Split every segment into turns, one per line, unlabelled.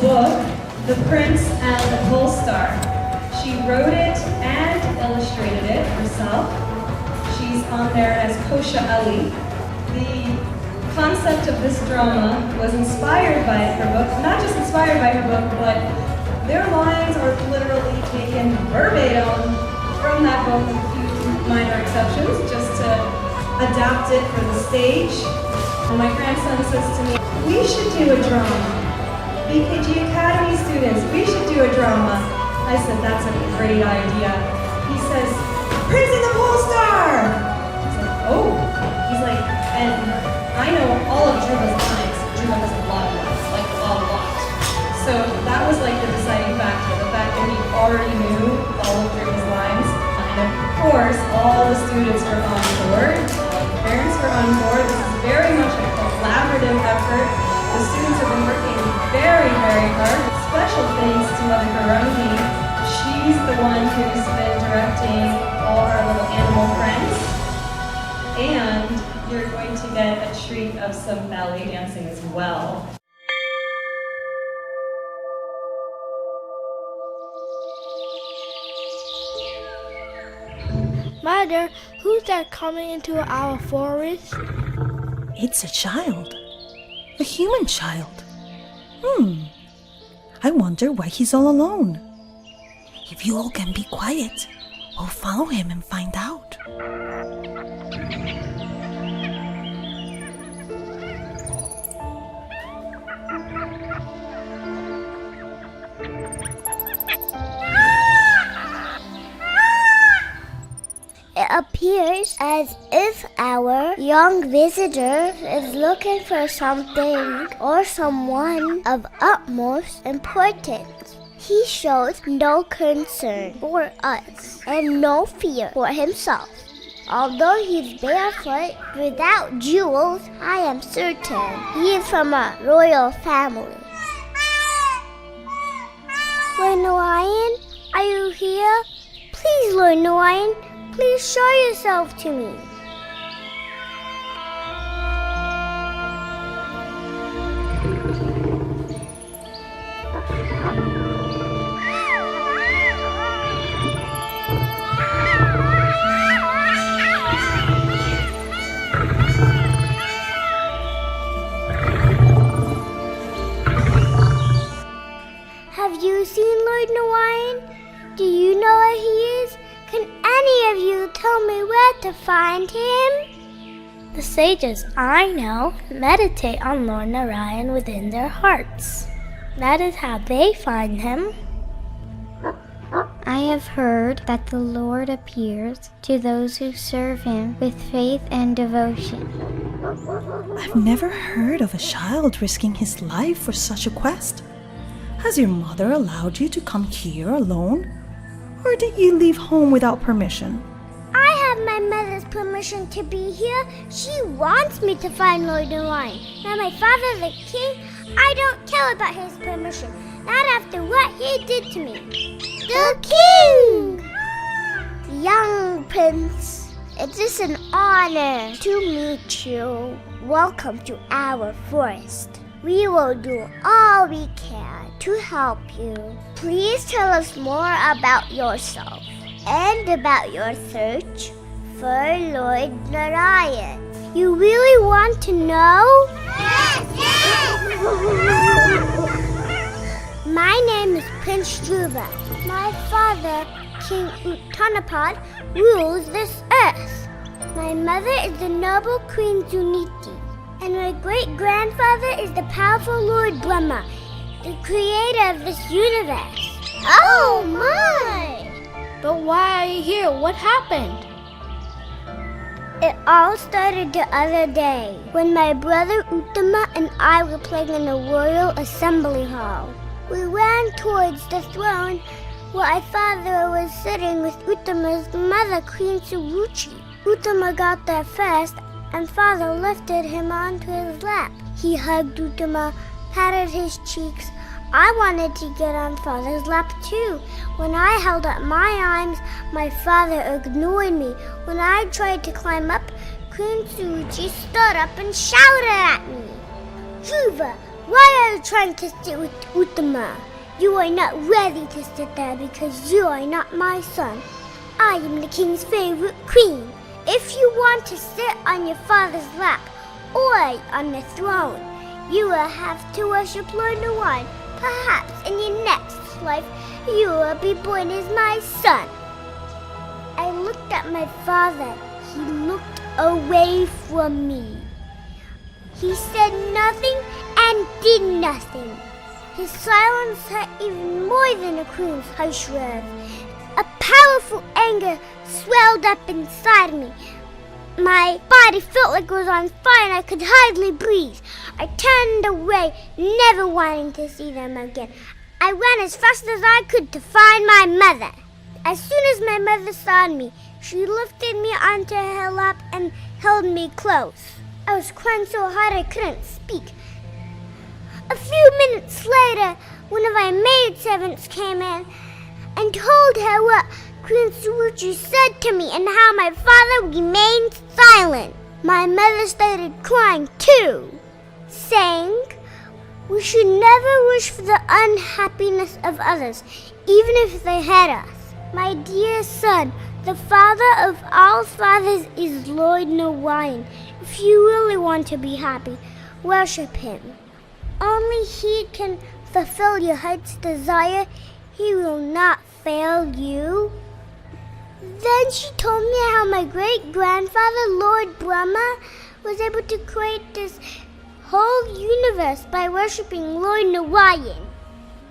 book, The Prince and the Polestar. She wrote it and illustrated it herself. She's on there as Kosa Ely. The concept of this drama was inspired by her book, not just inspired by her book, but their lines are literally taken verbatim from that book with a few minor exceptions, just to adapt it for the stage. And my grandson says to me, we should do a drama. BKG Academy students, we should do a drama. I said, that's a great idea. He says, Prince and the Polestar! I said, oh. He's like, and I know all of Dhruva's lines. Dhruva has a lot of lines, like a lot. So that was like the deciding factor, the fact that he already knew all of Dhruva's lines. And of course, all the students were on board, all the parents were on board. This is very much a collaborative effort. The students have been working very, very hard. Special thanks to Mother Goloka. She's the one who's been directing all our little animal friends. And you're going to get a treat of some ballet dancing as well.
Mother, who's that coming into our forest?
It's a child. A human child. I wonder why he's all alone. If you all can be quiet, we'll follow him and find out.
It appears as if our young visitor is looking for something or someone of utmost importance. He shows no concern for us and no fear for himself. Although he's barefoot, without jewels, I am certain he is from a royal family. Lord Lion, are you here? Please, Lord Lion, please show yourself to me. Have you seen Lord Lion? Do you know where he is? Can any of you tell me where to find him?
The sages I know meditate on Lord Narayan within their hearts. That is how they find him.
I have heard that the Lord appears to those who serve him with faith and devotion.
I've never heard of a child risking his life for such a quest. Has your mother allowed you to come here alone? Or did you leave home without permission?
I have my mother's permission to be here. She wants me to find Lord Lion. Now my father, the king, I don't care about his permission. Not after what he did to me. The king! Young prince, it is an honor to meet you. Welcome to our forest. We will do all we can to help you. Please tell us more about yourself and about your search for Lord Narayan. You really want to know? Yes! My name is Prince Dhruva. My father, King Uttanapad, rules this earth. My mother is the noble Queen Suniti. And my great-grandfather is the powerful Lord Brahma, the creator of this universe. Oh my!
But why are you here? What happened?
It all started the other day when my brother Uttama and I were playing in the royal assembly hall. We ran towards the throne where my father was sitting with Uttama's mother, Queen Suruchi. Uttama got there first and father lifted him onto his lap. He hugged Uttama, patted his cheeks. I wanted to get on father's lap too. When I held up my arms, my father ignored me. When I tried to climb up, Queen Suruchi stood up and shouted at me. Dhruva, Why are you trying to sit with Uttama? You are not ready to sit there because you are not my son. I am the king's favorite queen. If you want to sit on your father's lap or on the throne, you will have to worship Lord Narayan. Perhaps in your next life, you will be born as my son. I looked at my father. He looked away from me. He said nothing and did nothing. His silence hurt even more than a queen's harsh words. A powerful anger swelled up inside me. My body felt like it was on fire and I could hardly breathe. I turned away, never wanting to see them again. I ran as fast as I could to find my mother. As soon as my mother saw me, she lifted me onto her lap and held me close. I was crying so hard I couldn't speak. A few minutes later, one of my maidservants came in and told her what Queen Suruchi said to me and how my father remained silent. My mother started crying too, saying we should never wish for the unhappiness of others, even if they hurt us. My dear son, the father of all fathers is Lord Narayan. If you really want to be happy, worship him. Only he can fulfill your heart's desire. He will not fail you. Then she told me how my great-grandfather, Lord Brahma, was able to create this whole universe by worshiping Lord Narayan.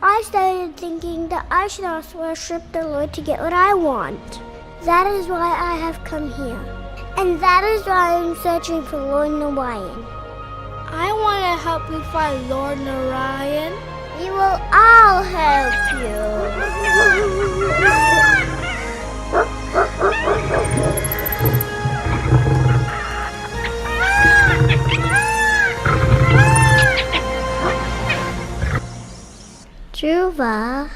I started thinking that I should also worship the Lord to get what I want. That is why I have come here. And that is why I'm searching for Lord Narayan.
I want to help you find Lord Narayan.
We will all help you.
Dhruva,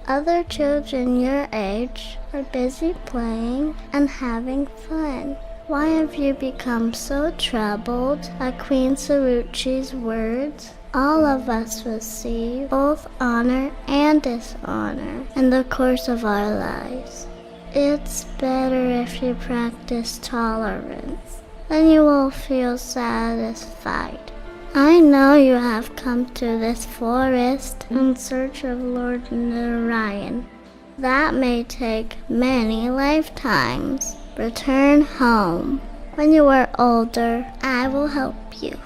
other children your age are busy playing and having fun. Why have you become so troubled at Queen Suruchi's words? All of us receive both honor and dishonor in the course of our lives. It's better if you practice tolerance, then you will feel satisfied. I know you have come to this forest in search of Lord Narayan. That may take many lifetimes. Return home. When you are older, I will help you.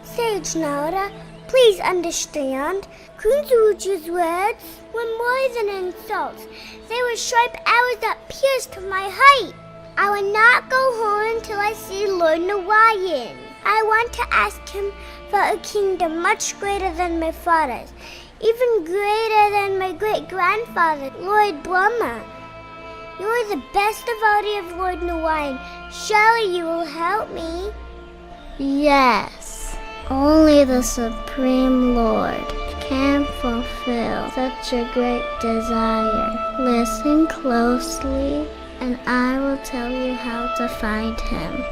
Sage Narada, please understand. Queen Suruchi's words were more than insults. They were sharp arrows that pierced my heart. I will not go home until I see Lord Narayan. I want to ask him for a kingdom much greater than my father's, even greater than my great-grandfather, Lord Brahma. You are the best devotee of Lord Narayan. Surely you will help me.
Yes, only the Supreme Lord can fulfill such a great desire. Listen closely, and I will tell you how to find him.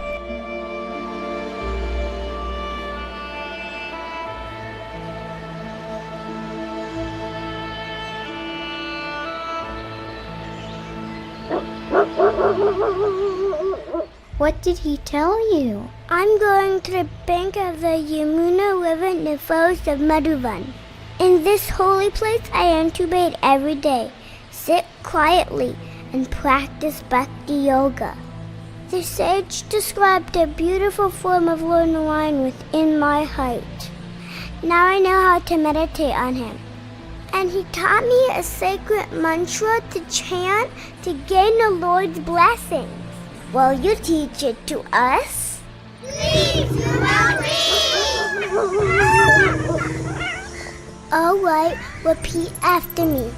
What did he tell you?
I'm going to the bank of the Yamuna River in the forest of Madhuvan. In this holy place, I am to bathe every day, sit quietly, and practice bhakti yoga. The sage described a beautiful form of Lord Narayan within my heart. Now I know how to meditate on him. And he taught me a sacred mantra to chant to gain the Lord's blessings. Will you teach it to us? Please, All right, repeat after me.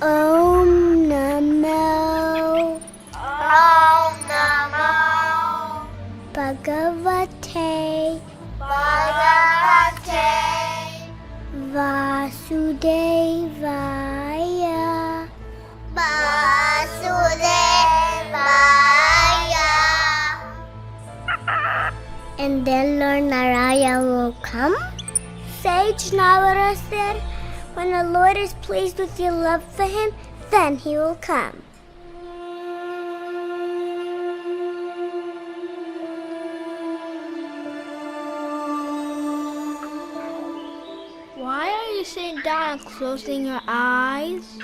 Om Namo Bhagavate Vasudevaya. And then Lord Narayan will come? sage Navara said, when the Lord is pleased with your love for him, then he will come.
Why are you sitting down and closing your eyes?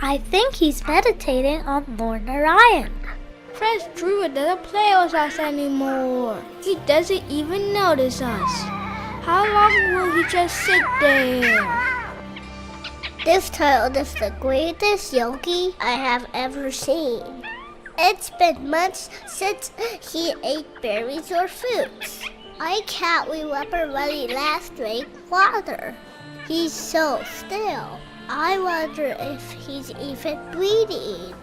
I think he's meditating on Lord Narayan.
Prince Dhruva doesn't play with us anymore. He doesn't even notice us. How long will he just sit there?
This child is the greatest yogi I have ever seen. It's been months since he ate berries or fruits. I can't remember when he last drank water. He's so still. I wonder if he's even breathing.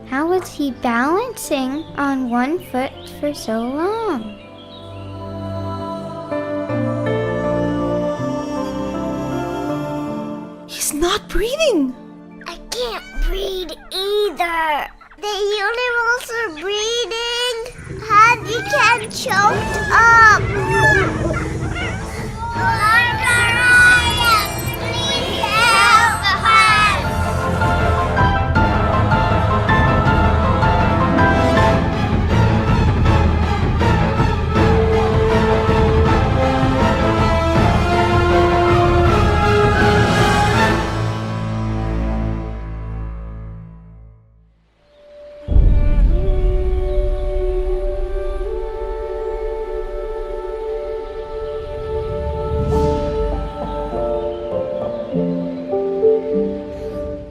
How is he balancing on one foot for so long?
He's not breathing.
I can't breathe either. The universe are breathing. And you can't choke up. Lord Narayan, please help us.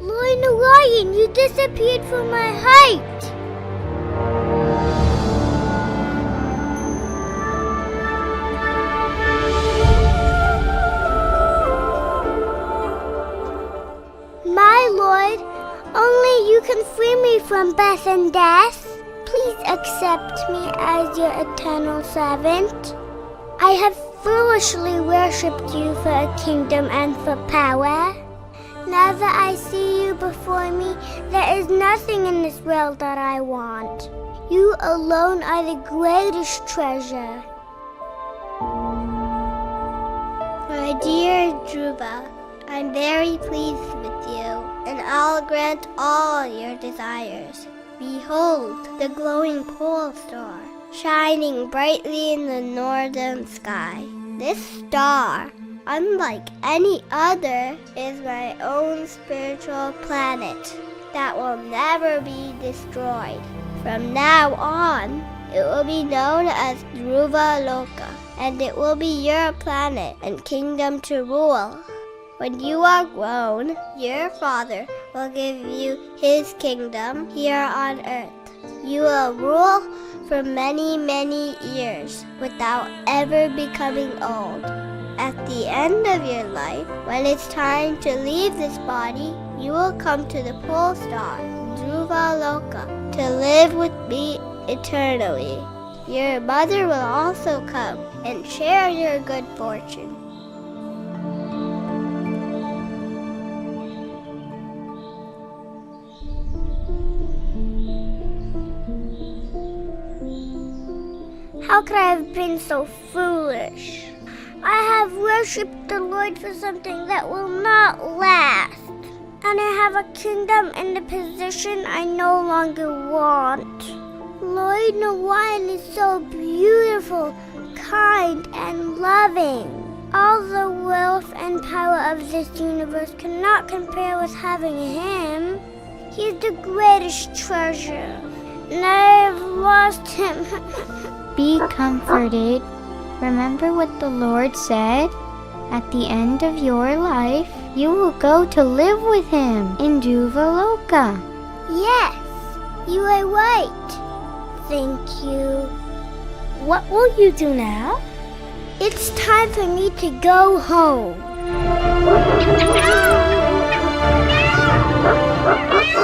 Lord Narayan, you disappeared from my height. My Lord, only you can free me from birth and death. Please accept me as your eternal servant. I have foolishly worshipped you for a kingdom and for power. Now that I see you before me, there is nothing in this world that I want. You alone are the greatest treasure. My dear Dhruva, I'm very pleased with you, and I'll grant all your desires. Behold the glowing Polestar, shining brightly in the northern sky. This star, unlike any other, is my own spiritual planet that will never be destroyed. From now on, it will be known as Goloka, and it will be your planet and kingdom to rule. When you are grown, your father will give you his kingdom here on earth. You will rule for many, many years without ever becoming old. At the end of your life, when it's time to leave this body, you will come to the Polestar, Dhruva, to live with me eternally. Your mother will also come and share your good fortune. How could I have been so foolish? I have worshipped the Lord for something that will not last. And I have a kingdom and a position I no longer want. Lord Narayan is so beautiful, kind, and loving. All the wealth and power of this universe cannot compare with having him. He is the greatest treasure, and I have lost him.
Be comforted. Remember what the Lord said? At the end of your life, you will go to live with him in Dhruva.
Yes, you are right. Thank you.
What will you do now?
It's time for me to go home.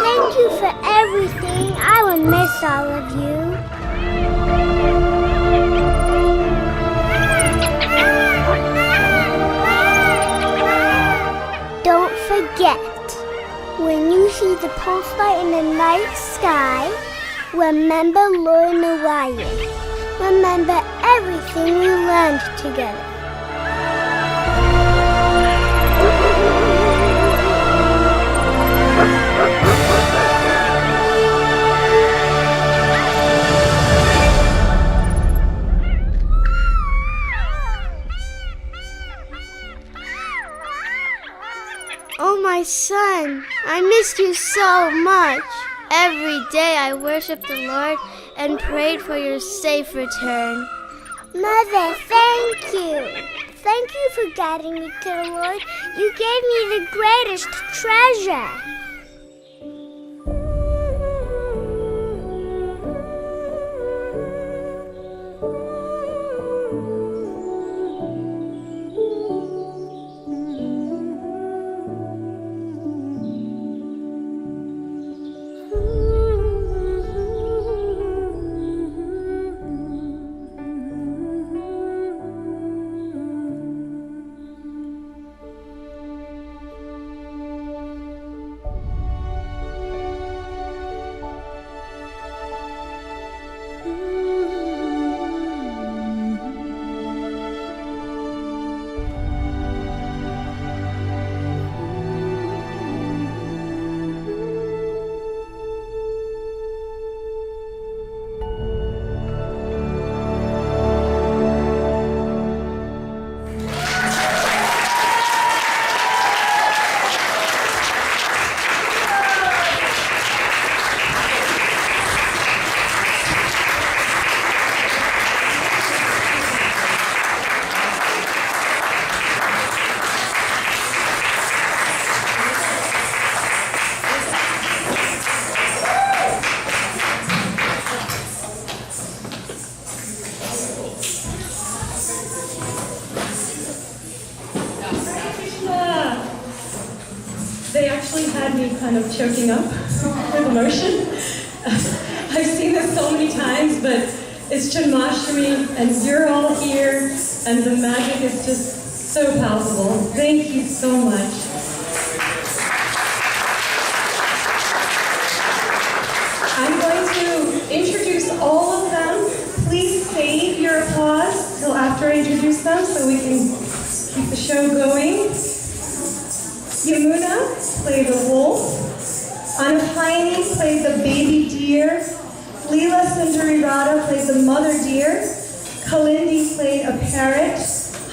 Thank you for everything. I will miss all of you. Don't forget, when you see the Polestar in the night sky, remember Lord Narayan. Remember everything we learned together.
Oh, my son, I missed you so much. Every day I worshiped the Lord and prayed for your safe return.
Mother, thank you. Thank you for guiding me to the Lord. You gave me the greatest treasure.
They actually had me kind of choking up with emotion. I've seen this so many times, but it's Janmastami, and you're all here, and the magic is just so palpable. Thank you so much. I'm going to introduce all of them. Please save your applause till after I introduce them so we can keep the show going. Yamuna played the wolf. Anupayani played the baby deer. Leela Sundari Radha played the mother deer. Kalindi played a parrot.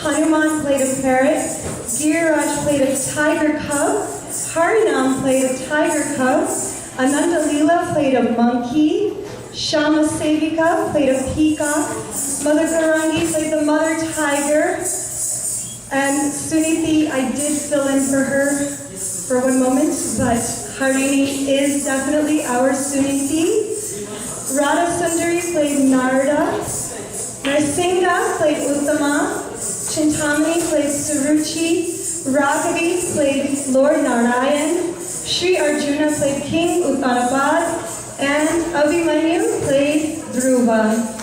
Hanuman played a parrot. Giriraj played a tiger cub. Harinam played a tiger cub. Ananda Leela played a monkey. Shama Sevika played a peacock. Mother Garangi played the mother tiger. And Suniti, I did fill in for her for one moment, but Harini is definitely our Suniti. Radha Sundari played Narada. Narsingha played Uttama. Chintamani played Suruchi. Raghavi played Lord Narayan. Sri Arjuna played King Uttanapad. And Abhimanyu played Dhruva.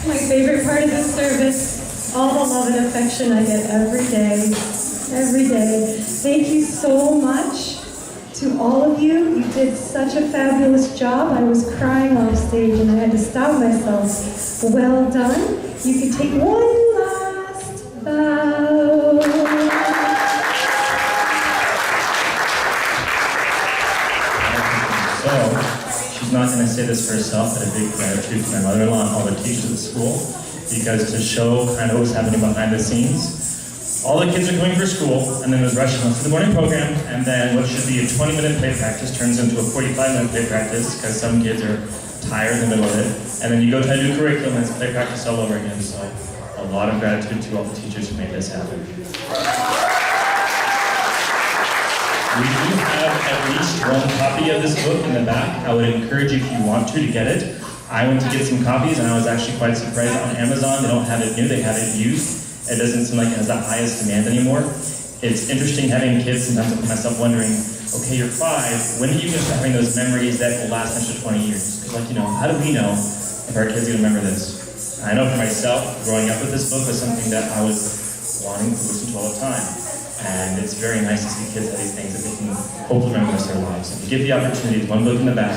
My favorite part of this service, all the love and affection I get every day. Thank you so much to all of you. You did such a fabulous job. I was crying off stage and I had to stop myself. Well done. You can take one last bow.
So, she's not going to say this for herself, but a big gratitude to my mother-in-law and all the teachers at the school, because to show kind of what's happening behind the scenes, all the kids are going for school, and then there's rushing them to the morning program, and then what should be a 20-minute play practice turns into a 45-minute play practice, because some kids are tired in the middle of it, and then you go try to do curriculum, and it's play practice all over again, so a lot of gratitude to all the teachers who made this happen. We do have at least one copy of this book in the back. I would encourage you, if you want to get it. I went to get some copies, and I was actually quite surprised. On Amazon, they don't have it new, they have it used. It doesn't seem like it has the highest demand anymore. It's interesting having kids, sometimes I find myself wondering, okay, you're 5, when are you going to start having those memories that will last an extra 20 years? Because, how do we know if our kids are going to remember this? I know for myself, growing up with this book was something that I was wanting to listen to all the time. And it's very nice to see kids have these things that they can hopefully remember the rest of their lives. So if you get the opportunity, one book in the back,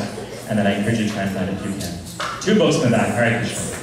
and then I encourage you to translate it if you can. 2 books in the back. All right, Krishna.